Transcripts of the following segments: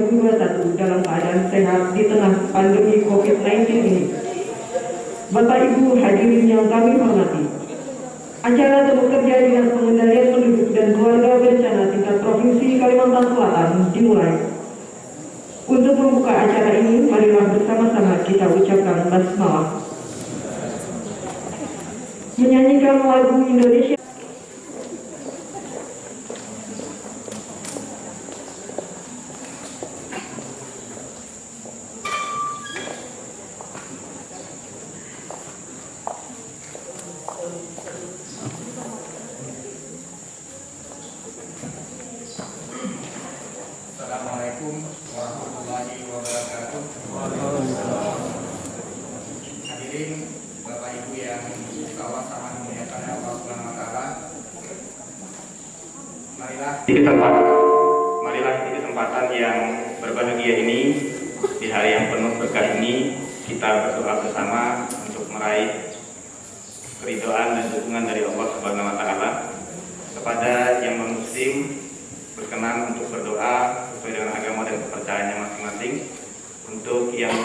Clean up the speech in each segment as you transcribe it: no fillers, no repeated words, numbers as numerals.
2021 dalam keadaan sehat di tengah pandemi COVID-19 ini. Bapak Ibu hadirin yang kami hormati, acara temu kerja Dinas Pengendalian Penduduk dan Keluarga Berencana tingkat Provinsi Kalimantan Selatan dimulai. Untuk membuka acara ini, marilah bersama-sama kita ucapkan basmalah. Menyanyikan lagu Indonesia. Assalamualaikum warahmatullahi wabarakatuh. Hadirin Bapak Ibu yang Allah sangat memuliakan Allah Subhanahu wa taala. Marilah di kesempatan yang berbahagia ini, di hari yang penuh berkah ini, kita berdoa bersama untuk meraih keridhaan dan dukungan dari Allah Subhanahu wa taala. Kepada yang non-muslim berkenan untuk berdoa sesuai dengan agama dan kepercayaannya masing-masing. Untuk yang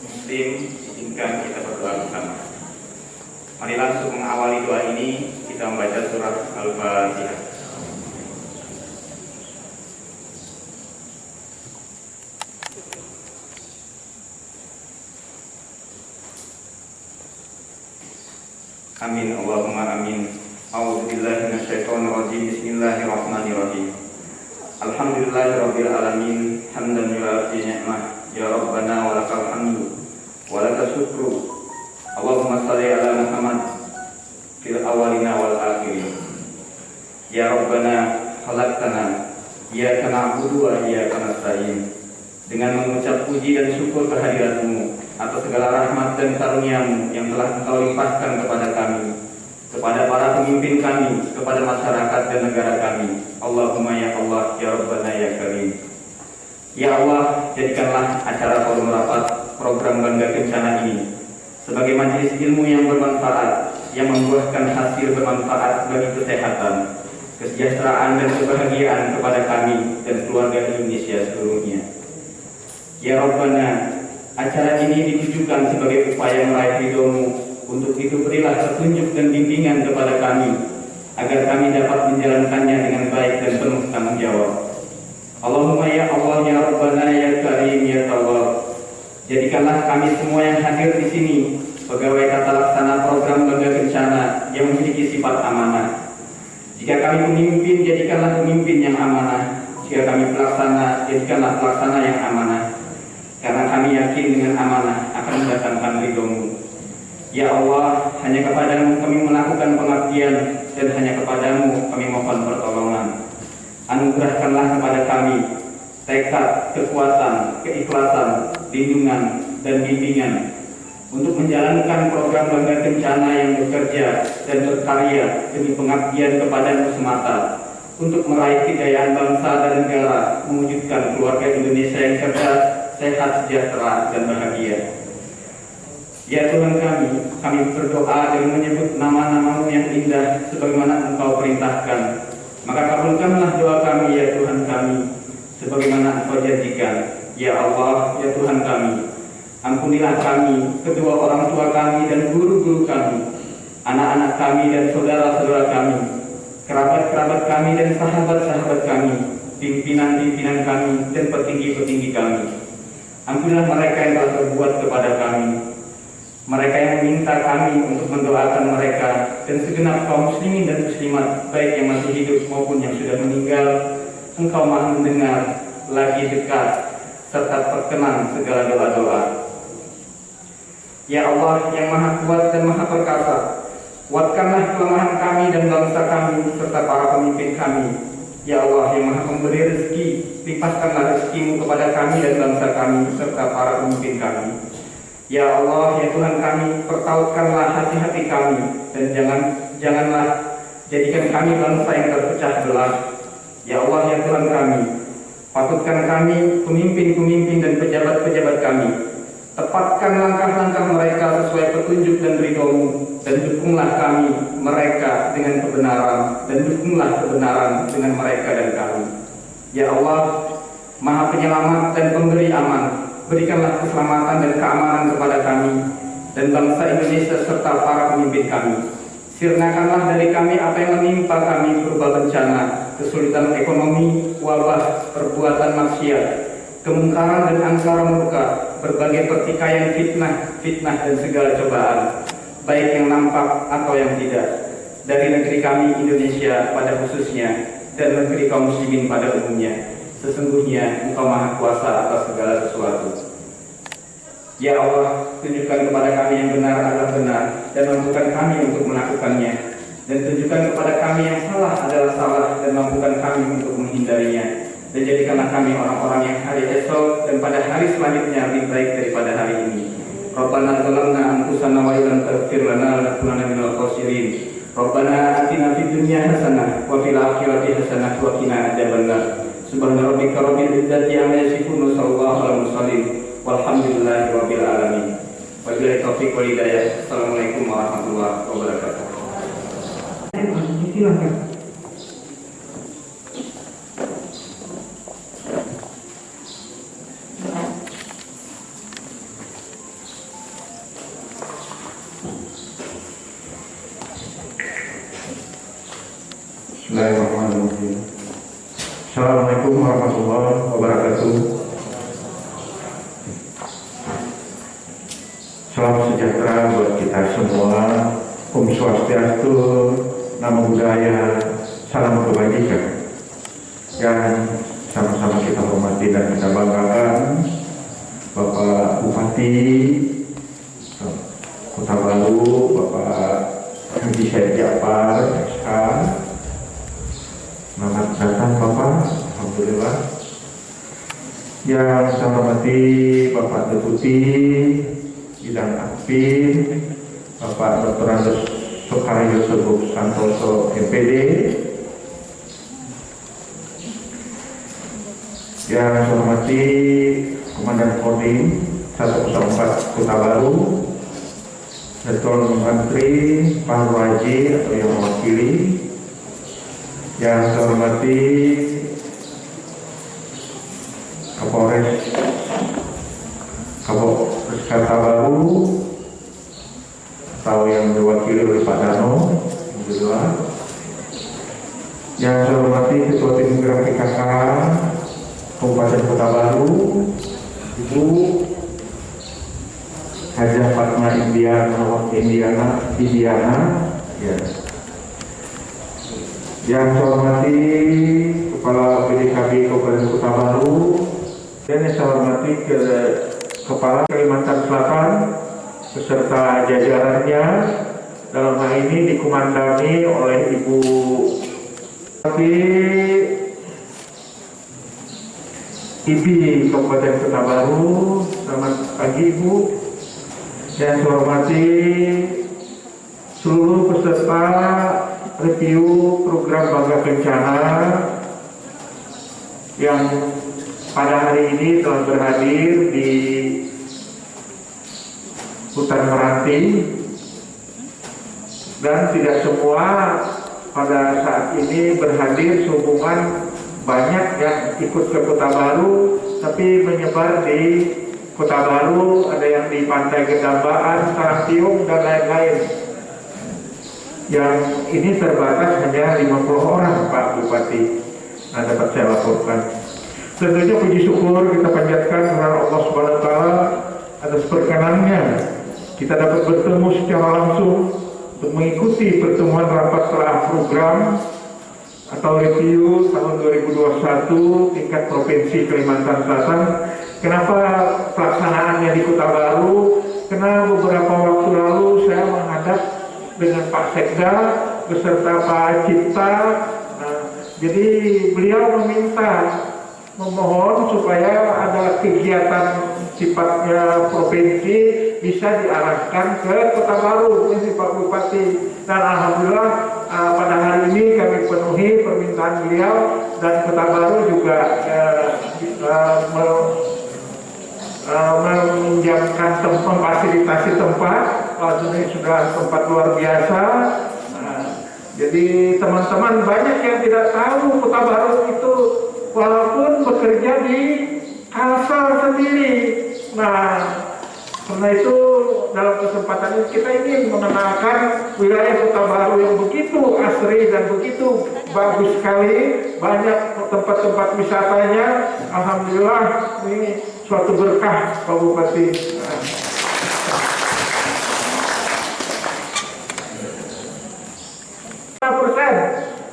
muslim izinkan kita berdoa bersama. Marilah untuk mengawali doa ini kita membaca surah Al-Fatihah. Amin, Allahumma amin. A'udzubillahi minasyaitonirrajim. Bismillahirrahmanirrahim. Alhamdulillahirabbil alamin, hamdan yu'afi ni'mah, ya rabbana wa lakal hamdu wa lakas syukru. Allahumma shalli ala Muhammad fil awwalina wal akhirin. Ya rabbana khalaqtana, iyyaka na'budu wa iyyaka nasta'in. Dengan mengucap puji dan syukur kehadirat-Mu atas segala rahmat dan karunia-Mu yang telah Engkau limpahkan kepada kami, kepada para pemimpin kami, kepada masyarakat dan negara kami. Allahumma ya Allah, ya Rabbana ya Karim. Ya Allah, jadikanlah acara forum rapat program Bangga Kencana ini sebagai majelis ilmu yang bermanfaat, yang membuahkan hasil bermanfaat bagi kesehatan, kesejahteraan dan kebahagiaan kepada kami dan keluarga Indonesia seluruhnya. Ya Rabbana, acara ini ditujukan sebagai upaya meraih ridho-Mu. Untuk itu berilah petunjuk dan bimbingan kepada kami, agar kami dapat menjalankannya dengan baik dan penuh tanggung jawab. Allahumma ya Allah, ya Rabbana, ya Karim, ya Tawwab. Jadikanlah kami semua yang hadir di sini pegawai tata laksana program Bangga Kencana yang memiliki sifat amanah. Jika kami pemimpin, jadikanlah pemimpin yang amanah. Jika kami pelaksana, jadikanlah pelaksana yang amanah. Karena kami yakin dengan amanah akan mendatangkan ridho-Mu. Ya Allah, hanya kepadamu kami melakukan pengabdian dan hanya kepadamu kami mohon pertolongan. Anugerahkanlah kepada kami tekad, kekuatan, keikhlasan, lindungan, dan bimbingan untuk menjalankan program Bangga Kencana yang bekerja dan berkarya demi pengabdian kepadamu semata, untuk meraih kejayaan bangsa dan negara, mewujudkan keluarga Indonesia yang cerdas, sehat, sejahtera, dan bahagia. Ya Tuhan kami berdoa dengan menyebut nama-Nama-Mu yang indah sebagaimana Engkau perintahkan. Maka kabulkanlah doa kami ya Tuhan kami, sebagaimana Engkau janjikan. Ya Allah, ya Tuhan kami, ampunilah kami, kedua orang tua kami dan guru-guru kami, anak-anak kami dan saudara-saudara kami, kerabat-kerabat kami dan sahabat-sahabat kami, pimpinan-pimpinan kami dan petinggi-petinggi kami. Ampunilah mereka yang telah berbuat kepada kami, mereka yang meminta kami untuk mendoakan mereka, dan segenap kaum muslimin dan muslimat, baik yang masih hidup maupun yang sudah meninggal. Engkau Maha mendengar, lagi dekat, serta perkenan segala doa-doa. Ya Allah yang Maha Kuat dan Maha Perkasa, kuatkanlah kelemahan kami dan bangsa kami serta para pemimpin kami. Ya Allah yang Maha Pemberi rezeki, limpahkanlah rezeki-Mu kepada kami dan bangsa kami serta para pemimpin kami. Ya Allah, ya Tuhan kami, pertautkanlah hati-hati kami dan janganlah jadikan kami bangsa yang terpecah belah. Ya Allah, ya Tuhan kami, patutkan kami, pemimpin-pemimpin dan pejabat-pejabat kami, tepatkan langkah-langkah mereka sesuai petunjuk dan ridho-Mu, dan dukunglah kami, mereka dengan kebenaran, dan dukunglah kebenaran dengan mereka dan kami. Ya Allah, Maha Penyelamat dan Pemberi aman, berikanlah keselamatan dan keamanan kepada kami dan bangsa Indonesia serta para pemimpin kami. Sirnakanlah dari kami apa yang menimpa kami berupa bencana, kesulitan ekonomi, wabah, perbuatan maksiat, kemungkaran dan angkara murka, berbagai pertikaian fitnah dan segala cobaan, baik yang nampak atau yang tidak, dari negeri kami Indonesia pada khususnya dan negeri kaum muslimin pada umumnya. Sesungguhnya Engkau Maha Kuasa atas segala sesuatu. Ya Allah, tunjukkan kepada kami yang benar adalah benar dan mampukan kami untuk melakukannya, dan tunjukkan kepada kami yang salah adalah salah dan mampukan kami untuk menghindarinya, dan jadikanlah kami orang-orang yang hari esok dan pada hari selanjutnya lebih baik daripada hari ini. Rabbana zalamna anfusana wa illam taghfir lana lanakunanna minal khasirin. Rabbana atina fid dunya hasanah wa fil akhirati hasanah wa qina adzabannar. Subhana rabbika rabbil izzati amma yasifun wa sallallahu alal mursalin walhamdulillahi rabbil alamin. Wabillahi taufiq wal hidayah. Assalamualaikum warahmatullahi wabarakatuh. Silakan. Bismillahirrahmanirrahim. Assalamualaikum warahmatullahi wabarakatuh. Salam sejahtera buat kita semua. Om Swastiastu, Namo Buddhaya, salam kebajikan. Yang sama-sama kita hormati dan kita banggakan Bapak Bupati Kota Baru, Bapak Haji Syed Ja'far, SK. Selamat datang Bapak, alhamdulillah. Yang saya hormati Bapak Deputi Bidang Akpin, Bapak Dr. Andes Soekaryo Teguh Santoso MPD. Yang saya hormati Komandan Kodim 104 Kota Baru, Datuk Menteri Pak Haji atau yang mewakili. Yang saya hormati Kapolres Kota Baru atau yang diwakili oleh Pak Dano, alhamdulillah. Yang saya hormati Ketua Tim Gerak PKK Kabupaten Kota Baru, Ibu Hajah Fatma Indiana, ya. Yang saya hormati Kepala PDKB Kabupaten Kota Baru, dan yang saya hormati Kepala Kalimantan Selatan beserta jajarannya, dalam hal ini dikomandani oleh Ibu IBI Kabupaten Kota Baru. Selamat pagi Ibu. Yang saya hormati seluruh peserta review program Bangga Kencana yang pada hari ini telah berhadir di hutan Meranti, dan tidak semua pada saat ini berhadir sehubungan banyak yang ikut ke Kota Baru, tapi menyebar di Kota Baru, ada yang di Pantai Gedambaan, Sarangtiung, dan lain-lain. Yang ini terbatas hanya 50 orang Pak Bupati, nah dapat saya laporkan. Tentunya puji syukur kita panjatkan kepada Allah Subhanahu wa Ta'ala atas perkenannya kita dapat bertemu secara langsung untuk mengikuti pertemuan rapat telah program atau review tahun 2021 tingkat Provinsi Kalimantan Selatan. Kenapa pelaksanaannya di Kota Baru? Karena beberapa waktu lalu saya menghadap dengan Pak Sekda beserta Pak Cipta. Jadi beliau memohon supaya ada kegiatan sifatnya provinsi bisa diarahkan ke Kota Baru, ini Pak Bupati. Dan alhamdulillah pada hari ini kami penuhi permintaan beliau, dan Kota Baru juga meminjamkan memfasilitasi tempat. Ini sudah tempat luar biasa. Jadi teman-teman banyak yang tidak tahu Kota Baru itu walaupun bekerja di diri. Nah, karena itu dalam kesempatan ini kita ingin mengenalkan wilayah Kota Baru yang begitu asri dan begitu bagus sekali, banyak tempat-tempat wisatanya. Alhamdulillah ini suatu berkah Pak Bupati.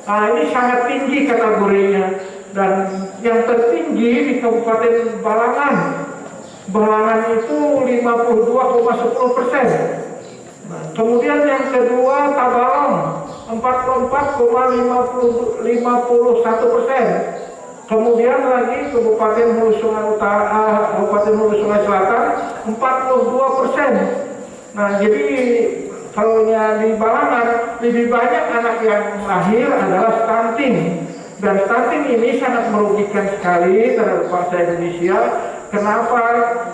Nah, ini sangat tinggi kategorinya, dan yang tertinggi di Kabupaten Balangan. Balangan itu 52,10%. Nah, kemudian yang kedua Tabalong 44,51%. Kemudian lagi Kabupaten Hulu Sungai Utara, Kabupaten Hulu Sungai Selatan 42%. Nah, jadi kalau di Balangan lebih banyak anak yang lahir adalah stunting, dan stunting ini sangat merugikan sekali terhadap bangsa Indonesia. Kenapa?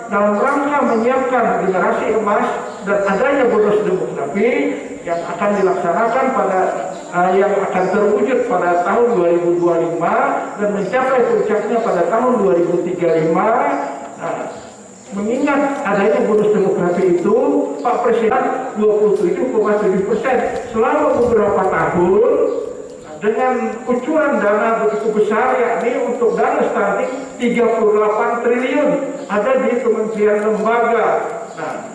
Dalam rangka menyiapkan generasi emas dan adanya bonus demografi yang akan dilaksanakan yang akan terwujud pada tahun 2025 dan mencapai puncaknya pada tahun 2035. Mengingat adanya bonus demografi itu, Pak Presiden 27,7% selama beberapa tahun dengan kucuran dana begitu besar, yakni untuk dana stunting 38 triliun ada di kementerian lembaga. Nah,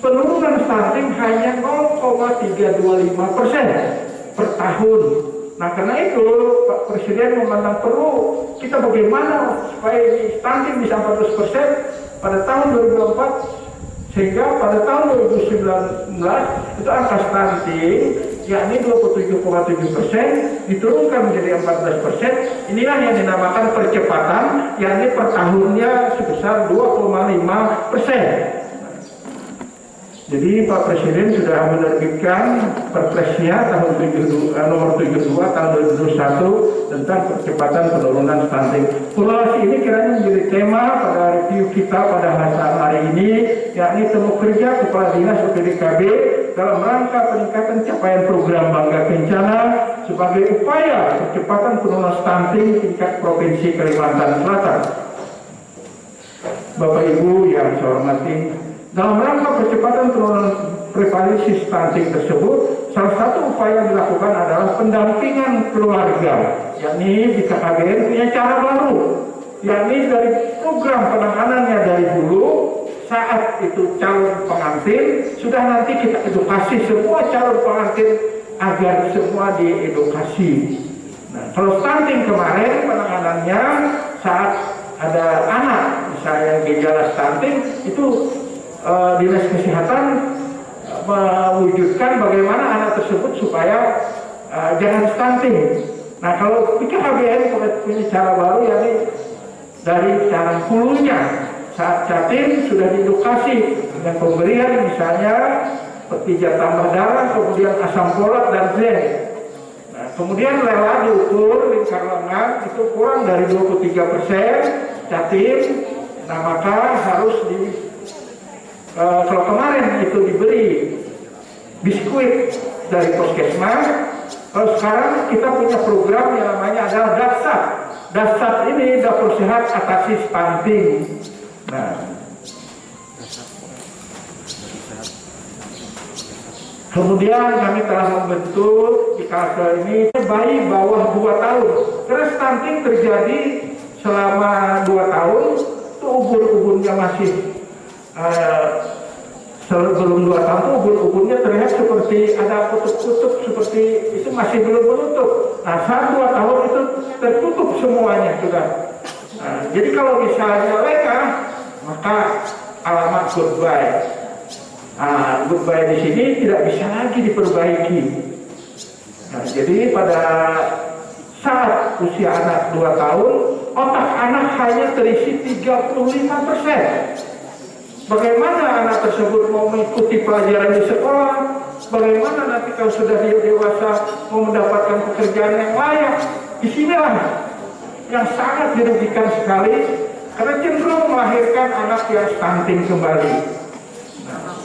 penurunan stunting hanya 0,325% per tahun. Nah, karena itu Pak Presiden memandang perlu kita bagaimana supaya ini stunting bisa 14% pada tahun 2024, sehingga pada tahun 2019 itu angka stunting yakni 27,7% diturunkan menjadi 14%. Inilah yang dinamakan percepatan, yakni per tahunnya sebesar 2,5%. Jadi Pak Presiden sudah menerbitkan Perpresnya tahun nomor 72 tahun 2021 tentang percepatan penurunan stunting. Formulasi ini kiranya menjadi tema pada review kita pada hari ini, yakni temu kerja Kepala Dinas UPDKB dalam rangka peningkatan capaian program Bangga Kencana sebagai upaya percepatan penurunan stunting tingkat Provinsi Kalimantan Selatan. Bapak Ibu yang saya hormati, dalam rangka percepatan penurunan prevalensi stunting tersebut, salah satu upaya yang dilakukan adalah pendampingan keluarga, yakni di KKBN punya cara baru, yakni dari program penanganannya dari dulu. Saat itu calon pengantin, sudah nanti kita edukasi semua calon pengantin agar semua diedukasi. Nah, kalau stunting kemarin penanganannya saat ada anak misalnya gejala stunting itu Dinas Kesehatan mewujudkan bagaimana anak tersebut supaya jangan stunting. Nah, kalau KKBN punya cara baru, yakni dari cara hulunya. Saat jatim sudah diedukasi dengan pemberian misalnya petija tambah darah, kemudian asam folat dan zinc. Nah, kemudian lela diukur lingkar lengan itu kurang dari 23% jatim. Nah, maka harus kalau kemarin itu diberi biskuit dari puskesmas, kalau sekarang kita punya program yang namanya adalah DASAT. DASAT ini Dapur Sehat Atasi Stunting. Nah, kemudian kami telah membentuk di Kalsel ini bayi bawah 2 tahun. Karena stunting terjadi selama 2 tahun, itu ubur-uburnya masih sebelum 2 tahun itu ubur-uburnya terlihat seperti ada kutub-kutub seperti itu, masih belum menutup. Nah, saat 2 tahun itu tertutup semuanya sudah. Nah, jadi kalau misalnya lengah, maka alamat goodbye. Nah, goodbye di sini tidak bisa lagi diperbaiki. Nah, jadi pada saat usia anak 2 tahun, otak anak hanya terisi 35%. Bagaimana anak tersebut mau mengikuti pelajaran di sekolah? Bagaimana nanti kalau sudah dia dewasa mau mendapatkan pekerjaan yang layak? Disinilah yang sangat dirugikan sekali, karena cenderung melahirkan anak yang stunting kembali. Nah,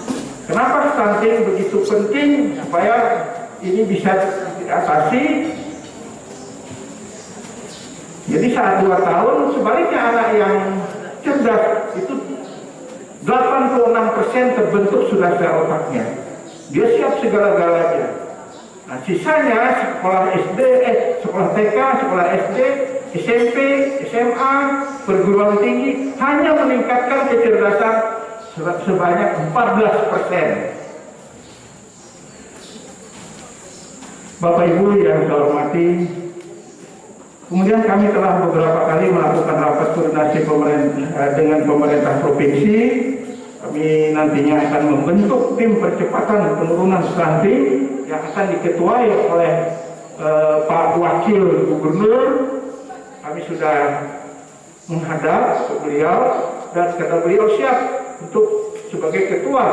kenapa stunting begitu penting supaya ini bisa diatasi? Jadi saat 2 tahun, sebaliknya anak yang cerdas itu 86% terbentuk sudah sel otaknya. Dia siap segala-galanya. Nah, sisanya sekolah SD, sekolah TK, sekolah SD, SMP, SMA, perguruan tinggi hanya meningkatkan kecerdasan sebanyak 14%. Bapak Ibu yang saya hormati, kemudian kami telah beberapa kali melakukan rapat koordinasi dengan pemerintah provinsi. Kami nantinya akan membentuk tim percepatan penurunan stunting yang akan diketuai oleh Pak Wakil Gubernur. Kami sudah menghadap ke beliau dan kata beliau siap untuk sebagai ketua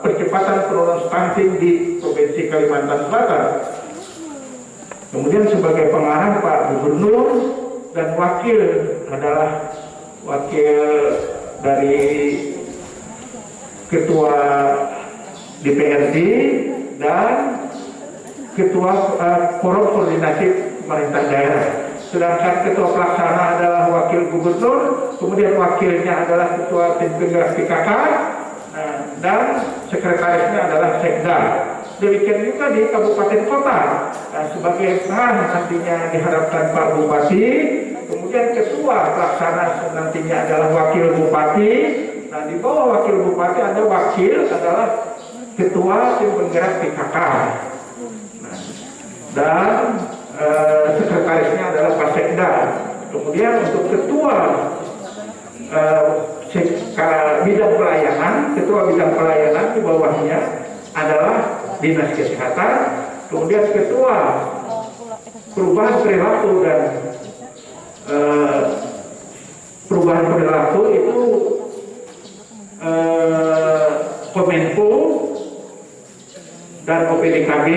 percepatan penurunan stunting di Provinsi Kalimantan Selatan. Kemudian sebagai pengarah Pak Gubernur dan wakil adalah wakil dari Ketua DPRD dan Ketua Forum Koordinasi Pemerintah Daerah. Sedangkan Ketua Pelaksana adalah Wakil Gubernur, kemudian wakilnya adalah Ketua Tim Penggerak PKK, dan sekretarisnya adalah Sekda. Demikian juga di kabupaten kota. Nah, sebagai pengarah nantinya diharapkan Pak Bupati, kemudian ketua pelaksana nantinya adalah wakil bupati. Nah, di bawah wakil bupati ada wakil adalah ketua tim penggerak PKK. Nah, dan sekretarisnya adalah Pak Sekda. Kemudian untuk ketua bidang pelayanan, ketua bidang pelayanan di bawahnya adalah Dinas Kesehatan, kemudian ketua perubahan perilaku dan perubahan perilaku itu Kominfo dan OPDKB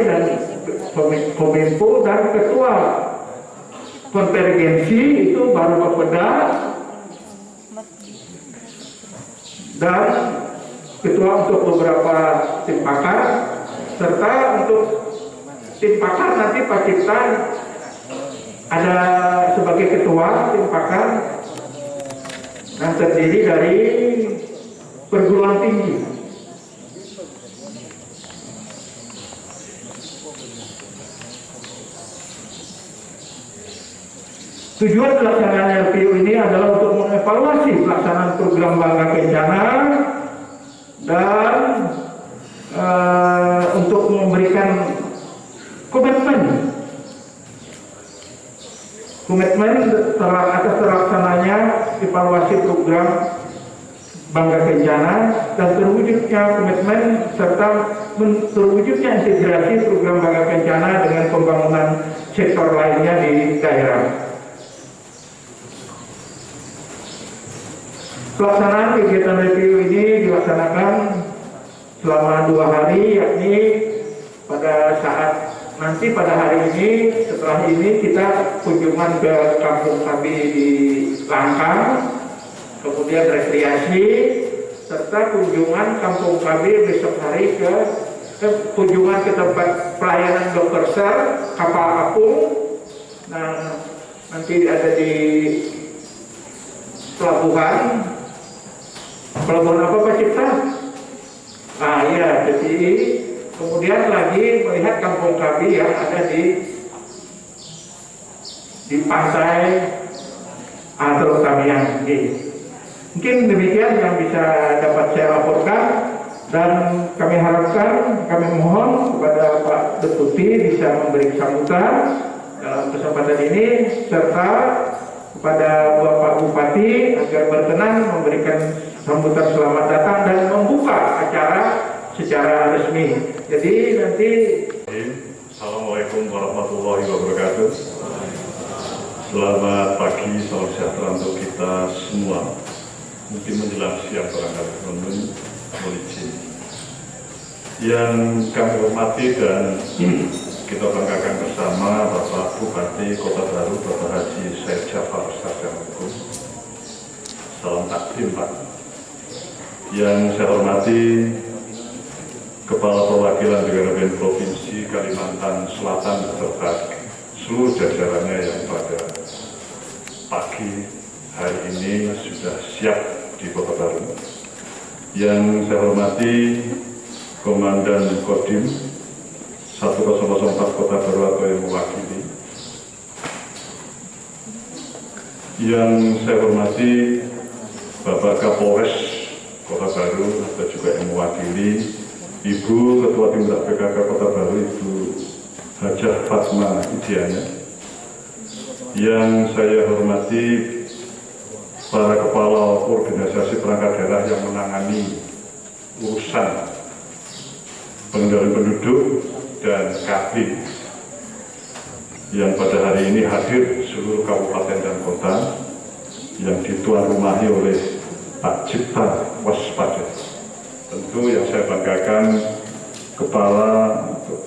dan Kominfo, dan ketua konvergensi itu baru Bapeda, dan ketua untuk beberapa tim pakar, serta untuk tim pakar nanti Pak Cipta ada sebagai ketua tim pakar yang terdiri dari perguruan tinggi. Tujuan pelaksanaan LPU ini adalah untuk mengevaluasi pelaksanaan program Bangga Kencana dan untuk memberikan komitmen atas terlaksananya evaluasi program Bangga Kencana dan terwujudnya komitmen serta terwujudnya integrasi program Bangga Kencana dengan pembangunan sektor lainnya di daerah. Pelaksanaan kegiatan review ini dilaksanakan selama 2 hari, yakni pada hari ini, setelah ini kita kunjungan ke Kampung Sabi di Langkang, kemudian rekreasi, serta kunjungan Kampung Sabi besok hari ke kunjungan ke tempat pelayanan dokter ser kapal apung. Nah, nanti ada di pelabuhan apa Pak Cipta? Ah iya, jadi kemudian lagi melihat Kampung Kabi yang ada di pantai atau Tamiang. Mungkin demikian yang bisa dapat saya laporkan, dan kami harapkan, kami mohon kepada Pak Deputi bisa memberi sambutan dalam kesempatan ini, serta kepada Bapak Bupati agar berkenan memberikan sambutan selamat datang dan membuka acara secara resmi. Jadi nanti. Assalamualaikum warahmatullahi wabarakatuh. Selamat pagi, salam sejahtera untuk kita semua. Mungkin menjelang siang barangkali teman-teman izin. Yang kami hormati dan kita banggakan bersama Bapak Bupati Kota Baru, Bapak Haji Syed Jafar Sarjana. Salam takdim Pak. Yang saya hormati Kepala Perwakilan Daerah Provinsi Kalimantan Selatan beserta seluruh jajarannya yang pada pagi hari ini sudah siap di Kota Baru. Yang saya hormati Komandan Kodim 1004 Kota Baru atau yang mewakili. Yang saya hormati Bapak Kapolres Kota Baru atau juga yang mewakili Ibu Ketua Tim PKK Kota Baru, Ibu Hajah Fatma Idiana. Yang saya hormati para kepala organisasi perangkat daerah yang menangani urusan pengendalian penduduk dan KB yang pada hari ini hadir seluruh kabupaten dan kota yang dituan rumahi oleh Pak Cipta Waspada. Tentu yang saya banggakan Kepala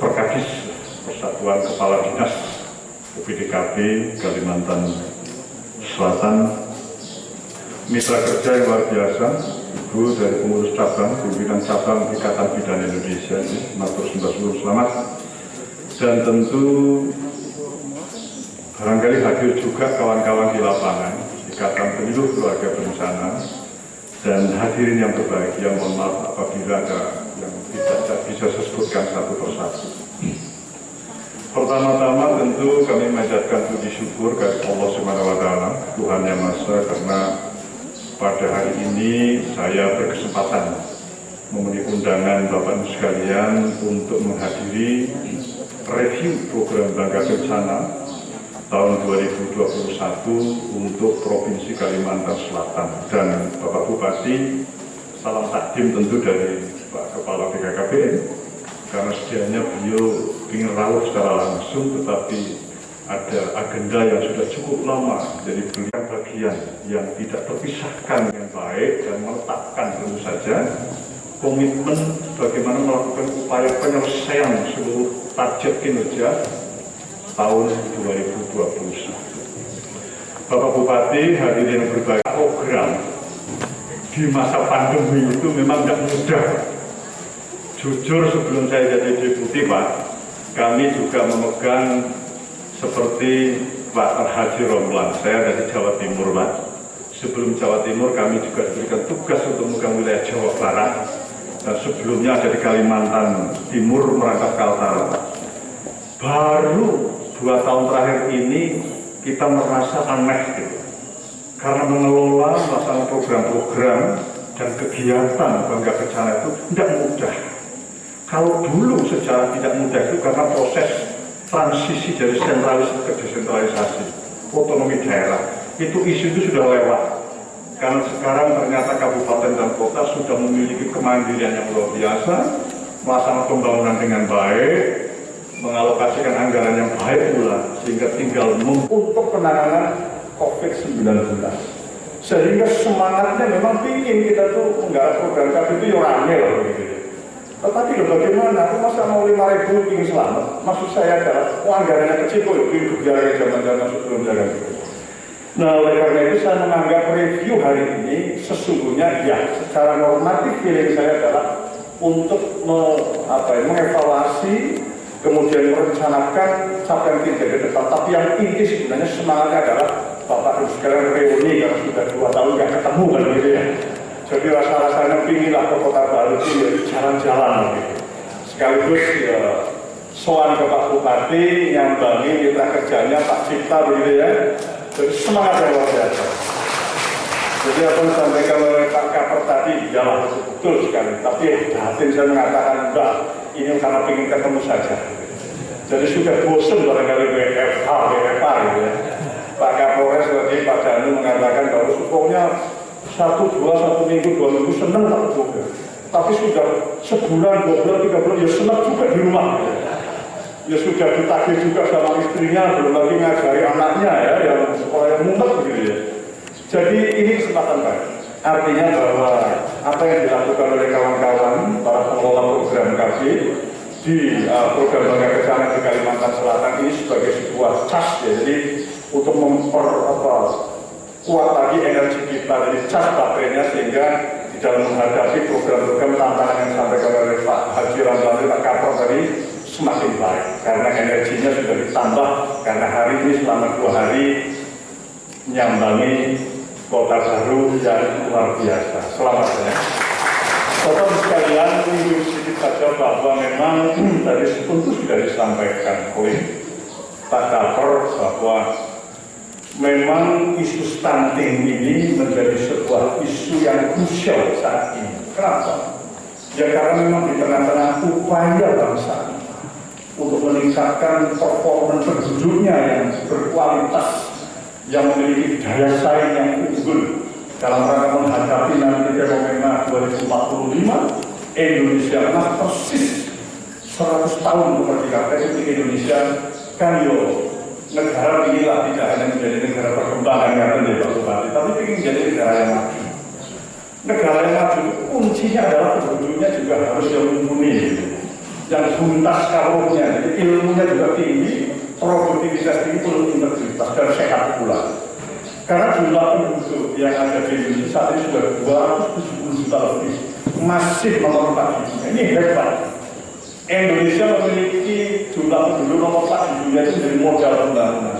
Perkadis Persatuan Kepala Dinas UPDKP Kalimantan Selatan, mitra kerja yang luar biasa, Ibu dari pengurus cabang, pimpinan cabang Ikatan Bidan Indonesia, matur sembah selamat. Dan tentu barangkali hadir juga kawan-kawan di lapangan, Ikatan Penyuluh Keluarga Berencana, dan hadirin yang berbahagia, mohon maaf apabila ada yang tidak bisa saya sebutkan satu persatu. Pertama-tama tentu kami mengucapkan puji syukur kepada Allah SWT, Tuhan Yang Maha Esa, karena pada hari ini saya berkesempatan memenuhi undangan Bapak Ibu sekalian untuk menghadiri review program Bangga Kencana tahun 2021 untuk Provinsi Kalimantan Selatan. Dan Bapak Bupati, salam takdim tentu dari Pak Kepala BKKBN, karena sedianya beliau ingin rawuh secara langsung, tetapi ada agenda yang sudah cukup lama, jadi beliau bagian yang tidak terpisahkan dengan baik dan meletakkan tentu saja komitmen bagaimana melakukan upaya penyelesaian seluruh target kinerja tahun 2021. Bapak Bupati, hadirin berbagai program di masa pandemi itu memang tidak mudah. Jujur sebelum saya jadi deputi Pak, kami juga memegang seperti Pak Haji Romlan, saya dari Jawa Timur Pak. Sebelum Jawa Timur kami juga diberikan tugas untuk memegang wilayah Jawa Barat, dan sebelumnya ada di Kalimantan Timur merangkap Kaltara. Baru 2 tahun terakhir ini kita merasa aneh gitu, karena mengelola melaksanakan program-program dan kegiatan Bangga Kencana itu tidak mudah. Kalau dulu secara tidak mudah itu karena proses transisi dari sentralisasi ke desentralisasi, otonomi daerah, itu isu itu sudah lewat. Karena sekarang ternyata kabupaten dan kota sudah memiliki kemandirian yang luar biasa, melaksanakan pembangunan dengan baik, mengalokasikan anggaran yang baik pula, sehingga tinggal untuk penanganan COVID-19. Sehingga semangatnya memang ingin kita tuh menggarap program KB itu rame loh begitu. Tetapi bagaimana? Masa mau 5.000 ingin selamat? Maksud saya adalah anggarannya kecil kok yuk biar zaman-zaman sebelum jalan itu. Nah, oleh karena itu saya menganggap review hari ini sesungguhnya ya secara normatif feeling saya adalah untuk mengevaluasi, kemudian merencanakan capaian kinerja ke depan. Tapi yang inti sebenarnya semangatnya adalah Bapak Ibu sekalian reuni karena sudah 2 tahun nggak ketemu kan gitu ya. Jadi rasa-rasanya pinginlah ke Kota Baru itu jalan-jalan gitu. Sekaligus ya soal ke Pak Bupati, nyambangi mitra kerjanya Pak Cipta begitu ya. Jadi semangat yang luar biasa. Jadi apa yang disampaikan oleh Pak Kapper tadi, iyalah betul sekali. Tapi hati saya mengatakan enggak, ini karena ingin ketemu saja. Jadi sudah bosan barangkali WFH gitu ya. Pak Kapolres tadi Pak Danu mengatakan bahwa pokoknya 1 minggu 2 minggu senang tak juga. Tapi sudah sebulan, 2 bulan, 3 bulan ya senang juga di rumah. Ya sudah ditagih juga sama istrinya, belum lagi ngajari anaknya ya, yang sekolah yang mumet begitu ya. Jadi ini kesempatan baik. Artinya bahwa apa yang dilakukan oleh kawan-kawan para pengelola program KB di program Bangga Kencana di Kalimantan Selatan ini sebagai sebuah cas ya. Jadi untuk kuat lagi energi kita, jadi cas baterainya sehingga di dalam menghadapi program-program tantangan yang disampaikan oleh Pak Haji Ramlan Pak Kapolres tadi semakin baik karena energinya sudah ditambah karena hari ini selama 2 hari menyambangi kota baru yang luar biasa. Selamat ya. Bapak sekalian, ingin sedikit saja bahwa memang tadi tentu sudah disampaikan oleh Pak Kapor bahwa memang isu stunting ini menjadi sebuah isu yang krusial saat ini. Kenapa? Ya karena memang di tengah-tengah upaya bangsa untuk meningkatkan performa penduduknya yang berkualitas, yang memiliki daya saing yang unggul dalam rangka menghadapi nanti fenomena 2045, Indonesia emas persis 100 tahun kemerdekaan Republik Indonesia. Kan negara inilah tidak hanya menjadi negara perkembangan yang ada Pak Bupati, tapi ingin menjadi negara yang maju. Negara yang maju kuncinya adalah penduduknya juga harus yang mumpuni, yang tuntas karunya, jadi ilmunya juga tinggi, produktivitas tinggi, perlu integritas dan sehat pula. Karena jumlah penduduk yang ada di Indonesia saat ini sudah 270 juta lebih, masih nomor 4 di dunia. Ini hebat. Indonesia memiliki jumlah penduduk nomor 4 di dunia itu menjadi modal pembangunan.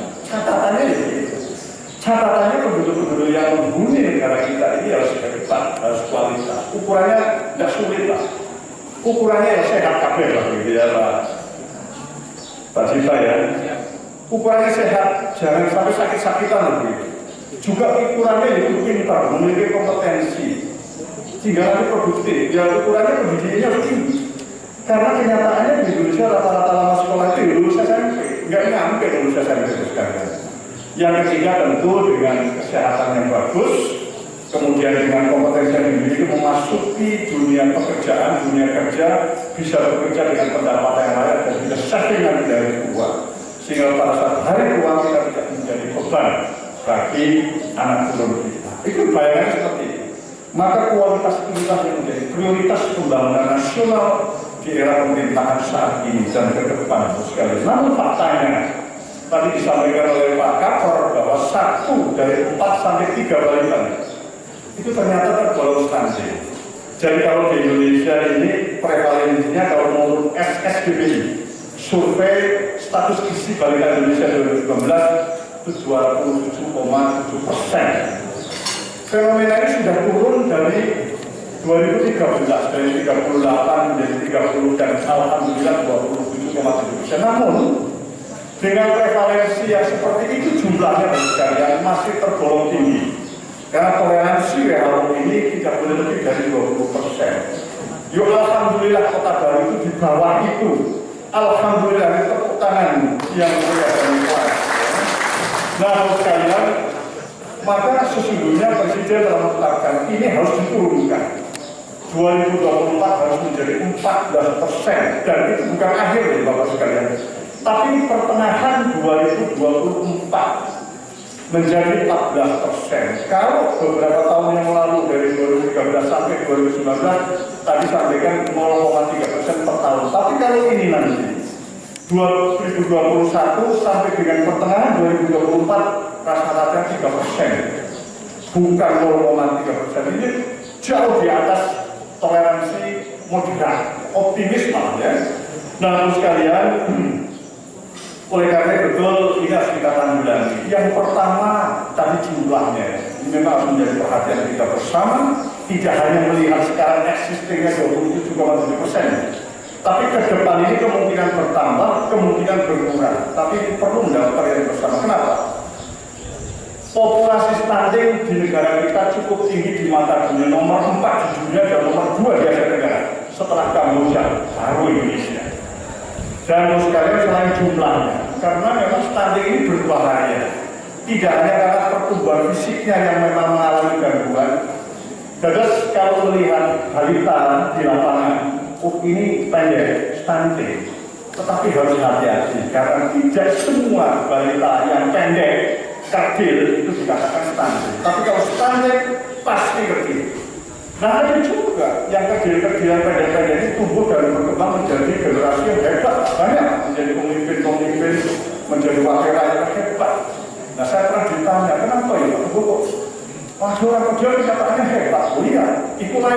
Catatannya penduduk-penduduk yang menghuni negara kita ini harus hebat, harus kualitas. Ukurannya tidak sulit lah. Ukurannya ya sehat kabeh lah, gitu ya Pak Cita ya. Ukurannya sehat, jangan sampai sakit-sakitan begitu. Juga ukurannya itu pintar, memiliki kompetensi, sehingga nanti produktif. Ya ukurannya pendidikannya harus tinggi. Karena kenyataannya di Indonesia rata-rata lama sekolah itu lulus SMP, nggak nyampe lulus SMP sekarang. Yang ketiga tentu dengan kesehatan yang bagus, kemudian dengan kompetensi yang dimiliki memasuki dunia pekerjaan, dunia kerja, bisa bekerja dengan pendapatan yang layak dan bisa saving nanti dari uang. Sehingga pada saat hari tua kita tidak menjadi beban bagi anak turun kita. Itu bayangannya seperti itu. Maka kualitas inilah yang menjadi prioritas pembangunan nasional di era pemerintahan saat ini dan ke depan sekali. Namun faktanya tadi disampaikan oleh Pak Kapor bahwa 1 dari 4 sampai 3 balita itu ternyata tergolong stunting. Jadi kalau di Indonesia ini prevalensinya kalau menurut SSBPI, survei status gizi balita Indonesia 2019 itu 27,7%. Fenomena ini sudah turun dari 2013 dari 38 menjadi 30 dan alhamdulillah 27,7%. Namun dengan prevalensi yang seperti itu jumlahnya sekalian masih tergolong tinggi. Karena toleransi WHO ini tidak boleh lebih dari 20%. Yuk alhamdulillah Kota Baru itu di bawah itu. Alhamdulillah itu tepuk tangan yang mulia dan kuat. Nah sekalian, maka sesungguhnya Presiden telah menetapkan ini harus diturunkan. 2024 harus menjadi 14% dan itu bukan akhir ya Bapak sekalian. Tapi pertengahan 2024 menjadi 14%. Kalau beberapa tahun yang lalu dari 2013 sampai 2019 tadi sampaikan 0,3% per tahun. Tapi kalau ini nanti 2021 sampai dengan pertengahan 2024 rata-rata 3%, bukan 0,3%. Ini jauh di atas toleransi moderat, optimis malah ya. Nah, sekalian, oleh karena betul ini harus kita tanggulangi. Yang pertama tadi jumlahnya, ini memang harus menjadi perhatian kita bersama. Tidak hanya melihat sekarang existingnya 27,7%. Tapi ke depan ini kemungkinan bertambah, kemungkinan berkurang. Tapi perlu mendapat perhatian bersama. Kenapa? Populasi stunting di negara kita cukup tinggi di mata dunia, nomor 4 di dunia dan nomor 2 di Asia Tenggara setelah Kamboja, baru Indonesia. Dan sekalian selain jumlahnya, karena memang stunting ini berbahaya. Tidak hanya karena pertumbuhan fisiknya yang memang mengalami gangguan. Terus kalau melihat balita di lapangan, ini pendek, stunting. Tetapi harus hati-hati, karena tidak semua balita yang pendek kerdil itu dikatakan stunting. Tapi kalau stunting pasti kerdil. Nah ini juga yang kerdil-kerdil pendek-pendek ini tumbuh dan berkembang menjadi generasi yang hebat, banyak menjadi pemimpin-pemimpin, menjadi wakil rakyat yang hebat. Nah saya pernah ditanya, kenapa ya Pak Gubernur? Wah orang kerdil dikatakan hebat. Oh iya, ikulah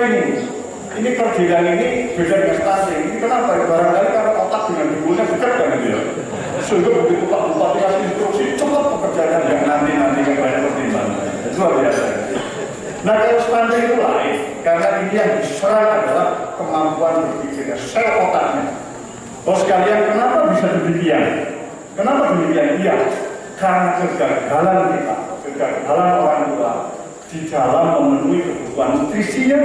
ini kerdilan ini beda dengan stunting. Ini kenapa? Barangkali karena otak dengan tubuhnya dekat kan itu ya. Sehingga begitu Pak Bupati kasih instruksi cepat pekerjaan yang nanti banyak penting. luar biasa. Nah, kalau stunting itu lain, karena ini yang diserang adalah kemampuan berpikirnya, sel otaknya. Bos sekalian, kenapa bisa demikian? Kenapa demikian? Iya, karena kegagalan kita, kegagalan orang tua di dalam memenuhi kebutuhan nutrisinya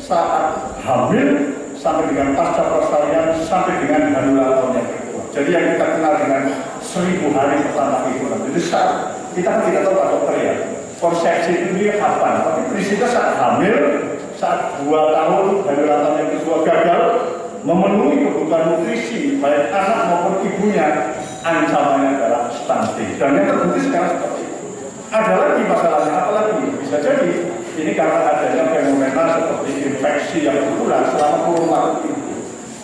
saat hamil sampai dengan pasca persalinan sampai dengan hari tahun yang kedua. Jadi yang kita kenal dengan 1000 hari pertama itu. Jadi saat kita kan tidak tahu Pak Dokter ya, konsepsi itu dia kapan, tapi prinsipnya saat hamil, saat 2 tahun hari tahun yang kedua gagal memenuhi kebutuhan nutrisi baik anak maupun ibunya, ancamannya adalah stunting. Dan yang terbukti sekarang seperti itu. Ada lagi masalahnya, apalagi bisa jadi ini karena adanya fenomena seperti infeksi yang berulang selama kurun waktu itu.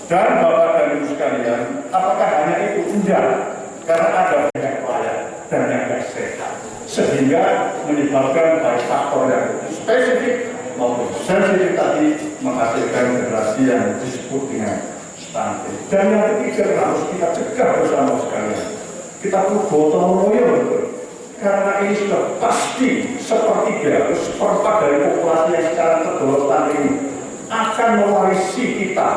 Dan Bapak dan Ibu sekalian, apakah hanya itu? Enggak, karena ada banyak layak dan yang tidak sehat, sehingga menyebabkan baik faktor yang spesifik maupun sensitif tadi menghasilkan generasi yang disebut dengan stunting. Dan yang ketiga harus kita cegah bersama sekalian. Kita perlu gotong royong, karena ini sudah pasti sepertiga atau seperempat dari populasi yang sekarang tergolong stunting ini akan mewarisi kita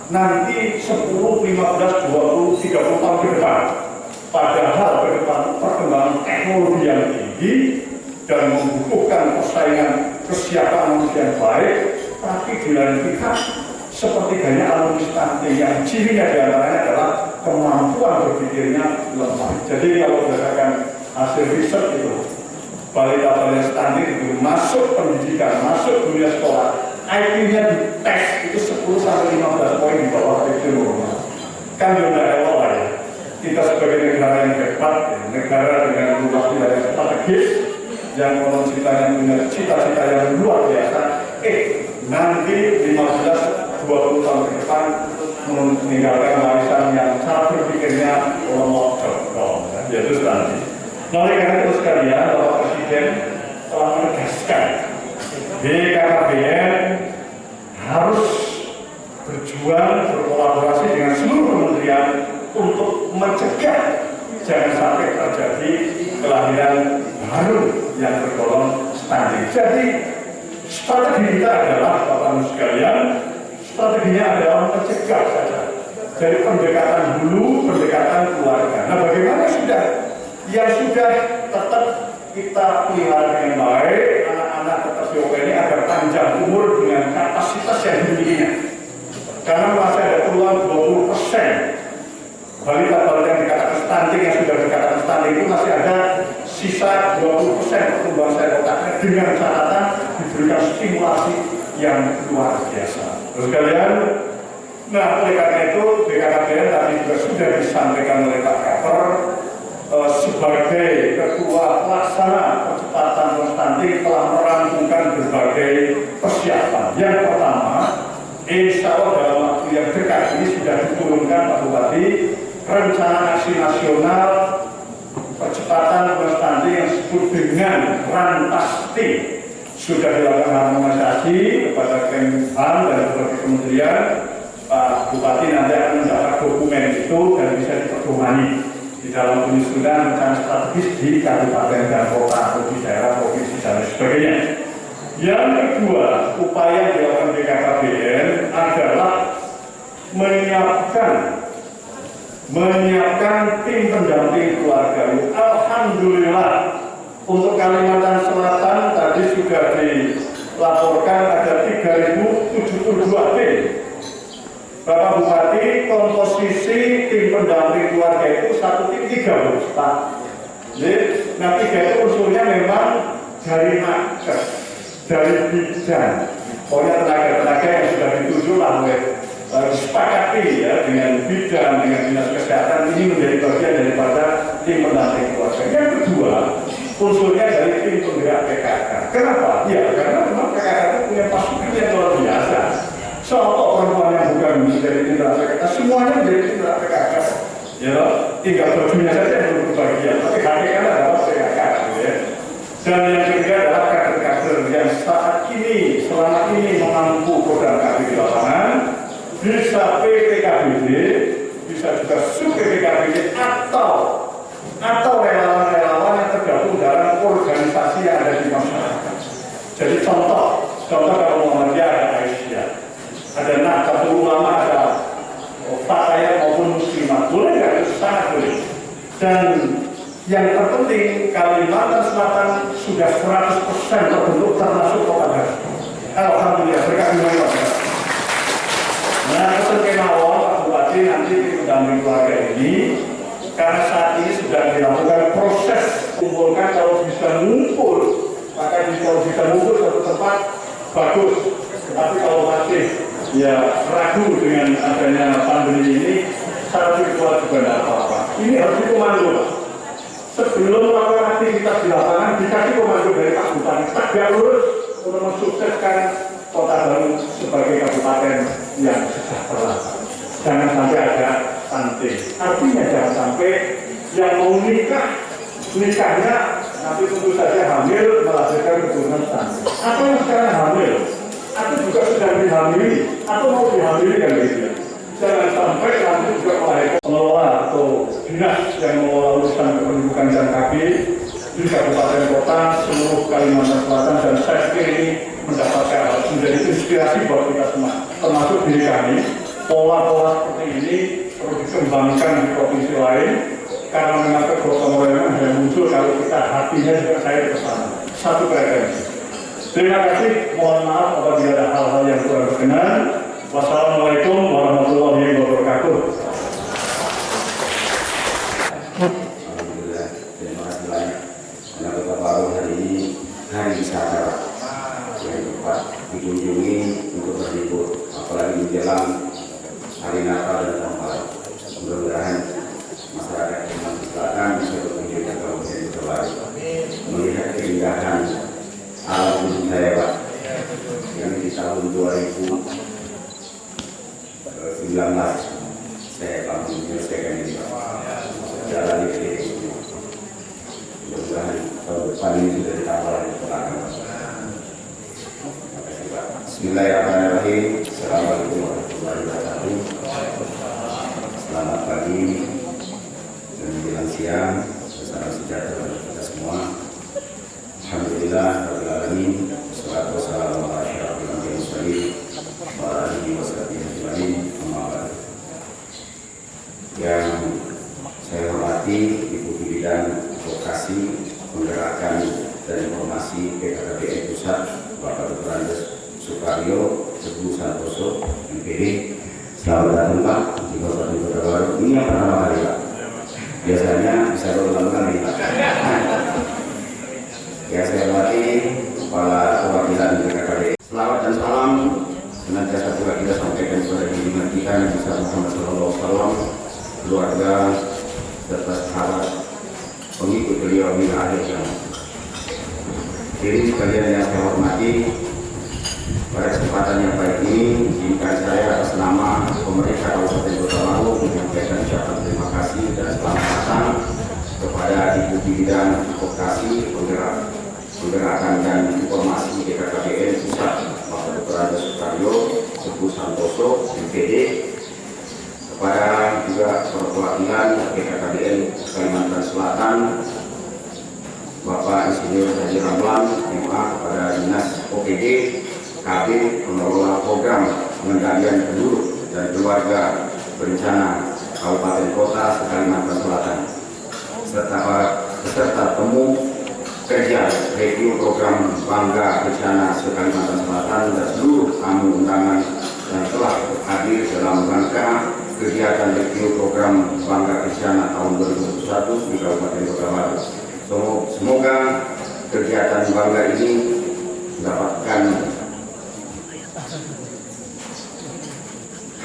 nanti 10, 15, 20, 30 tahun ke depan. Padahal ke depan perkembangan teknologi yang tinggi dan membutuhkan persaingan kesiapan manusia yang baik, tapi di lain pihak sepertiganya alumni stunting yang cirinya diantaranya adalah kemampuan berpikirnya lemah. Jadi kalau berdasarkan hasil riset itu, balita-balita stunting itu masuk pendidikan, masuk dunia sekolah, IQ-nya dites itu 10-15 poin di bawah IQ normal. Kan juga elok lah ya. Kita sebagai negara yang hebat, negara dengan luas wilayah strategis, yang konon ceritanya punya cita-cita yang luar biasa, nanti 15-20 tahun ke depan meninggalkan warisan yang cara berpikirnya lemot jongkok, yaitu stunting. Oleh karena itu sekalian, Bapak Presiden telah menegaskan BKKBN harus berjuang berkolaborasi dengan seluruh kementerian untuk mencegah jangan sampai terjadi kelahiran baru yang tergolong stunting. Jadi strategi kita adalah Bapak-Ibu sekalian, strateginya adalah mencegah saja. Dari pendekatan hulu, pendekatan keluarga. Nah, bagaimana yang sudah tetap kita pelihara dengan baik, anak-anak tetap diopeni agar panjang umur dengan kapasitas yang dimilikinya. Karena masih ada peluang 20% balita-balita yang dikatakan stunting, yang sudah dikatakan stunting itu masih ada sisa 20% pertumbuhan sel otaknya dengan catatan diberikan stimulasi yang luar biasa. Terus kalian, nah oleh karena itu BKKBN tadi juga sudah disampaikan oleh Pak Kaper sebagai ketua pelaksana percepatan stunting telah merampungkan berbagai persiapan. Yang pertama, insya Allah dalam waktu yang dekat ini sudah diturunkan Pak Bupati rencana aksi nasional percepatan stunting yang disebut dengan Ranpasti. Sudah dilakukan harmonisasi kepada Kemhan dan berbagai kementerian. Pak Bupati nanti akan mendapat dokumen itu dan bisa diperdomani di dalam penyusunan rencana strategis di kabupaten dan kota atau di daerah provinsi dan sebagainya. Yang kedua, upaya yang dilakukan BKKBN adalah menyiapkan tim pendamping keluarga. Alhamdulillah untuk Kalimantan Selatan tadi sudah dilaporkan ada 3.072 tim. Bapak Bupati, komposisi tim pendamping keluarga itu satu tim 3 Pak. Jadi, nah 3 itu unsurnya memang dari nakes, dari bidan, pokoknya tenaga-tenaga yang sudah ditunjuk oleh disepakati ya dengan bidan, dengan dinas kesehatan ini menjadi bagian daripada tim pendamping keluarga. Yang kedua, unsurnya dari tim penggerak PKK. Kenapa? Ya karena memang PKK itu punya pasukan yang luar biasa. Contoh perempuan yang bukan menjadi mitra PKK, semuanya menjadi mitra PKK. Ya, tinggal bajunya saja yang belum berbagian, tapi hakikatnya adalah PKK. Ya. Dan yang ketiga adalah kader-kader yang saat ini, selama ini memangku program KB di lapangan, bisa PPKBD, bisa juga sub-PPKBD atau relawan-relawan yang tergabung dalam organisasi yang ada di masyarakat. Dan yang terpenting, Kalimantan Selatan sudah 100% terbentuk termasuk Kota Baru. Alhamdulillah, berkat Bapak. Nah, pesan mawon Pak Bupati nanti mendampingi keluarga ini, karena saat ini sudah dilakukan proses kumpulkan. Kalau bisa ngumpul, maka kalau bisa ngumpul satu tempat bagus. Tetapi kalau masih ragu dengan adanya pandemi ini, secara virtual juga tidak apa-apa. Ini harus dikomando, Pak. Sebelum melakukan aktivitas di lapangan, dikasih komando dari Pak Bupati tegak lurus untuk mensukseskan Kota Baru sebagai kabupaten yang sejahtera. Jangan sampai ada stunting. Artinya jangan sampai yang mau nikahnya nanti tentu saja hamil melahirkan keturunan stunting. Atau yang sekarang hamil, atau juga sedang dihamili, atau mau dihamili kan gitu. Jangan sampai nanti juga melahirkan pengelola atau dinas yang mengelola urusan kependudukan dan KB di kabupaten kota seluruh Kalimantan Selatan, dan saya pikir ini mendapatkan menjadi inspirasi buat kita semua, termasuk diri kami. Pola-pola seperti ini perlu dikembangkan di provinsi lain, karena memang kegotong royongan yang muncul kalau kita hatinya juga cair ke sana. Satu preferensi. Terima kasih. Mohon maaf apabila ada hal-hal yang kurang berkenan. Wassalamualaikum warahmatullahi wabarakatuh. Alhamdulillah, terima kasih banyak. Karena Kota Baru hari ini hari wisata yang tepat dikunjungi untuk berlibur, apalagi menjelang hari Natal dan Tahun Baru. Mudah-mudahan masyarakat Kalimantan Selatan bisa berkunjung ke Kabupaten Kota Baru, melihat keindahan alam budaya Pak yang di tahun 2019 saya bangun menyelesaikan ini Pak. Jalan ini mudah-mudahan tahun depan ini sudah ditambah lagi pelakon. Terima kasih Pak. Bismillahirrahmanirrahim. Assalamualaikum warahmatullahi wabarakatuh. Selamat pagi dan menjelang siang. Salam sejahtera bagi kita semua. Alhamdulillah rabbil alamin. Wassalatu wassalamu ala asyrofil anbiya'i wal mursalin wa ala alihi washabihi ajmain. Amma ba'du. Yang saya hormati Ibu Bidang Advokasi, Penggerakan dan Informasi PKKBN Pusat, Bapak Dr. Andes Sukaryo, Teguh Santoso, MPD. Selamat datang Pak di Kabupaten Kota Baru. Ini yang pertama kali Pak. Biasanya bisa berulang kali Pak. Yang saya hormati Kepala Perwakilan PKKBN. Selamat dan salam senantiasa pula kita sampaikan kepada junjungan kita Nabi Muhammad SAW, keluarga serta sahabat pengikut beliau hingga akhir zaman. Jadi sekalian yang saya hormati, pada kesempatan yang baik ini, izinkan saya atas nama pemerintah Kabupaten Kota Baru menyampaikan ucapan terima kasih dan selamat datang kepada Ibu Bidang Advokasi, Penggerakan dan Informasi PKKBN Pusat, Bapak Dr. Andes Sukaryo, Teguh Santoso, MPD, kepada juga perwakilan PKKBN Kalimantan Selatan, Bapak Insinyur Haji Ramlan, MA, kepada Dinas OPD, KB, pengelola program pengendalian penduduk dan keluarga berencana Kabupaten Kota Kalimantan Selatan, serta peserta temu kerja review program Bangga Bencana Kalimantan Selatan dan seluruh tamu undangan yang telah hadir dalam rangka kegiatan review program Bangga Bencana tahun 2021 di Kabupaten Kota Baru. Semoga kegiatan Bangga ini mendapatkan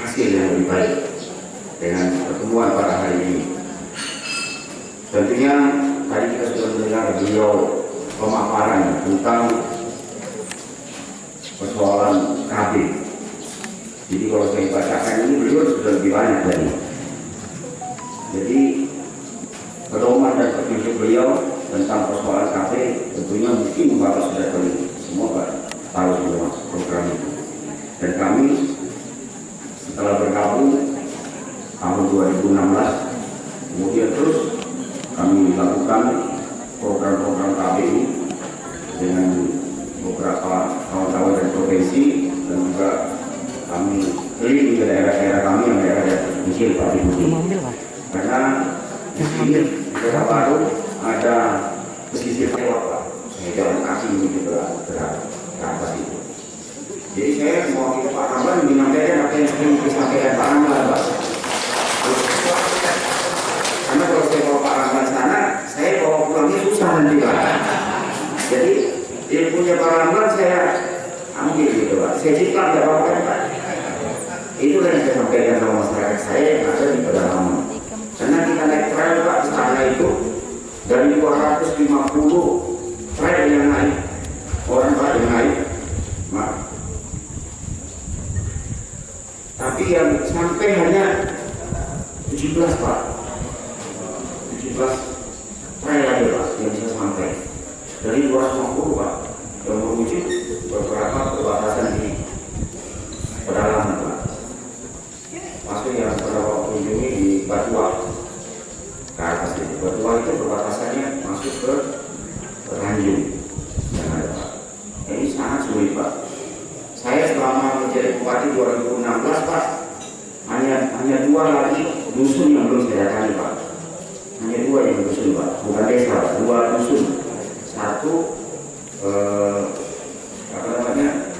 hasil yang lebih baik dengan pertemuan pada hari ini. Tentunya tadi kita sudah mendengar beliau pemaparan tentang persoalan KB. Jadi kalau saya bacakan ini beliau sudah lebih banyak tadi. Jadi pedoman dan petunjuk beliau tentang persoalan KB tentunya mungkin Bapak sudah tahu, semua Pak tahu semua program itu. Dan kami setelah bergabung tahun 2016, kemudian terus kami lakukan program-program KB ini dengan beberapa kawan-kawan dari provinsi, dan juga kami keliling ke daerah-daerah kami yang daerah terpencil Pak Ibu. Karena di sini Kota Baru ada pesisir lewat Pak. Saya jalan kaki menuju ke atas itu. Jadi saya mau kita Pak Ramlan menyampaikan apa yang sering disampaikan Pak Ramlan Pak. Karena kalau saya bawa Pak Ramlan sana, saya bawa pulangnya susah nanti Pak. Jadi ilmunya Pak Ramlan saya ambil gitu Pak. Saya ciplak tidak apa-apa Pak. Itulah yang saya sampaikan sama masyarakat saya yang ada di pedalaman. Karena kita naik trail Pak di sana itu dari 250 trail yang naik, orang Pak yang naik, Pak. Tapi yang sampai hanya 17 Pak, 17 trail aja Pak yang bisa sampai dari 250 Pak yang menuju beberapa perbatasan di pedalaman Pak. Masuk yang pada kunjungi di Batuah ke atas itu. Batuah itu perbatasannya masuk ke Ranjung yang ada Pak. Ini sangat sulit Pak. Saya selama menjadi bupati 2016 Pak, hanya 2 lagi dusun yang belum saya datangi Pak. Hanya 2 yang dusun Pak, bukan desa Pak, 2 dusun. Satu apa namanya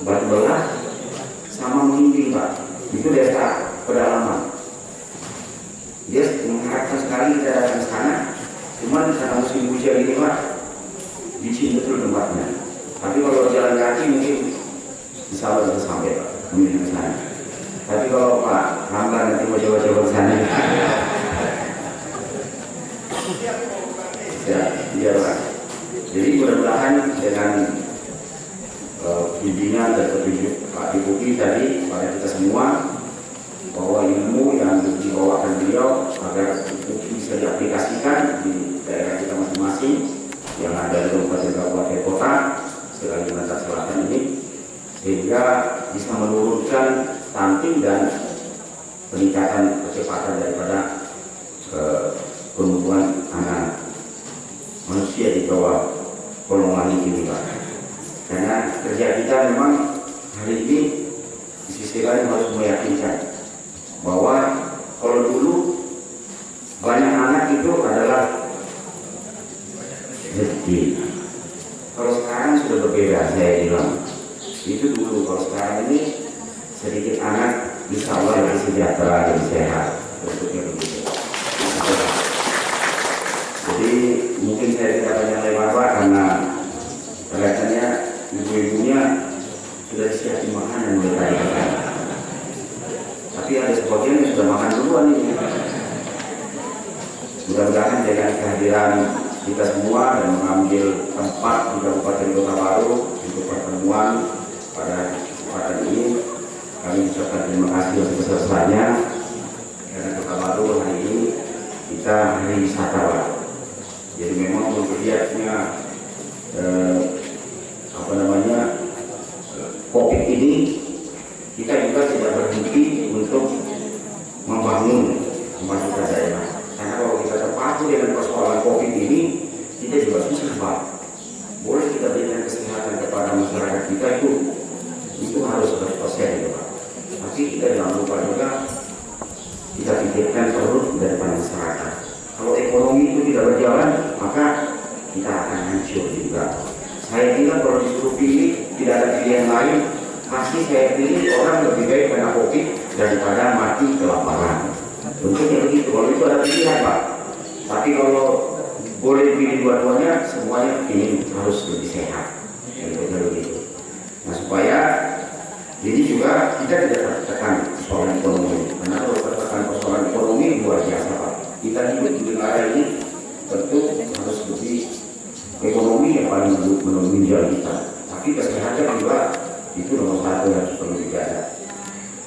Batu Belah sama Mengimbing Pak. Itu desa pedalaman. Dia mengharapkan sekali kita datang ke sana, cuma karena musim hujan ini Pak, licin betul tempatnya. Tapi kalau jalan kaki mungkin bisa bisa sampai Pak, menuju ke sana. Tapi kalau Pak Ramlan nanti mau coba-coba ke sana, ya, iya Pak. Jadi mudah-mudahan dengan bimbingan dan petunjuk Pak Deputi tadi pada kita semua bahwa ilmu yang dibawakan beliau agar bisa diaplikasikan di daerah kita masing-masing yang ada di kabupaten kota selain Kalimantan Selatan ini, sehingga bisa menurunkan stunting dan peningkatan kecepatan daripada pertumbuhan anak manusia di bawah kolong langit ini Pak. Karena kerja kita memang hari ini di sisi lain harus meyakinkan bahwa kalau dulu banyak anak itu adalah rezeki. Kalau sekarang sudah berbeda, saya bilang itu dulu. Kalau sekarang ini sedikit anak, insya Allah lebih sejahtera dan sehat. Bentuknya begitu. Jadi mungkin saya tidak banyak lebar Pak, karena kelihatannya ibu-ibunya sudah siapin makanan mulai tadi. Tapi ada sebagian yang sudah makan duluan ini. Mudah-mudahan dengan kehadiran kita semua dan mengambil tempat di Kabupaten Kota Baru untuk pertemuan pada kesempatan ini, kami ucapkan terima kasih sebesar-besarnya karena Kota Baru hari ini kita hari wisata Pak. Jadi memang melihatnya COVID ini kita juga tidak berhenti untuk membangun pembangunan daerah. Karena kalau kita terpaku dengan persoalan COVID ini, kita juga susah Pak. Boleh kita berikan kesehatan kepada masyarakat kita itu harus 100% gitu Pak. Tapi kita jangan lupa juga kita pikirkan perut daripada masyarakat. Kalau ekonomi itu tidak berjalan, maka kita akan hancur juga. Saya bilang kalau disuruh pilih, tidak ada pilihan lain, pasti saya pilih orang lebih baik kena COVID daripada mati kelaparan. Tentunya begitu, kalau itu ada pilihan Pak. Tapi kalau boleh pilih dua-duanya, semuanya ingin harus lebih sehat. Tentunya begitu. Nah supaya ini juga kita tidak tertekan persoalan ekonomi. Karena kalau tertekan persoalan ekonomi luar biasa Pak. Kita hidup di negara ini tentu harus lebih ekonomi yang paling menunjang kita. Tapi kesehatan juga itu nomor 1 yang perlu dijaga.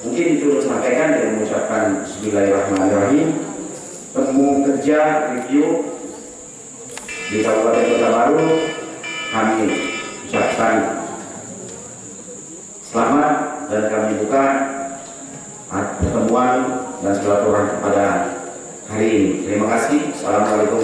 Mungkin itu disampaikan dan mengucapkan Bismillahirrahmanirrahim. Temu kerja review di Kabupaten Kota Baru kami ucapkan selamat dan kami buka pertemuan dan silaturahmi pada hari ini. Terima kasih. Assalamualaikum